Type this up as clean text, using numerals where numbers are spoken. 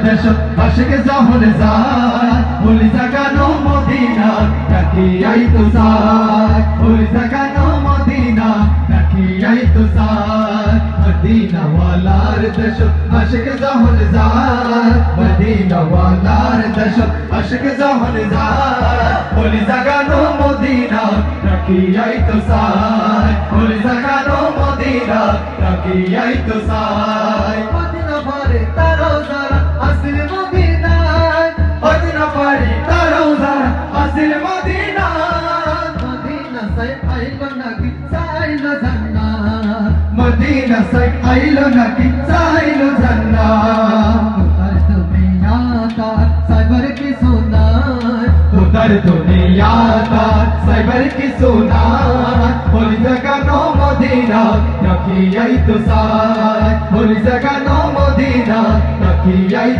দেশ আশিক যখন যায় ভুলি জাগানো মদিনা রাখিয়াই তো যায় ভুলি জাগানো মদিনা রাখিয়াই তো যায় মদিনা ওয়ালার দেশ আশিক যখন যায় মদিনা ওয়ালার দেশ আশিক যখন যায় ভুলি জাগানো মদিনা রাখিয়াই তো যায় ভুলি জাগানো মদিনা রাখিয়াই তো যায় মদিনা ভরে তারো যারা আসিল মদিনায় মদিনা ভরে তারো যারা আসিল মদিনায় মদিনা সাই আইলো নাকি চাইলো জান্নাত মদিনা সাই আইলো নাকি চাইলো জান্নাত उधर दुनिया का साइबर की सोना बोली जगह नो मदीना रखी आई तो साथ बोली जगह नो मदीना रखी आई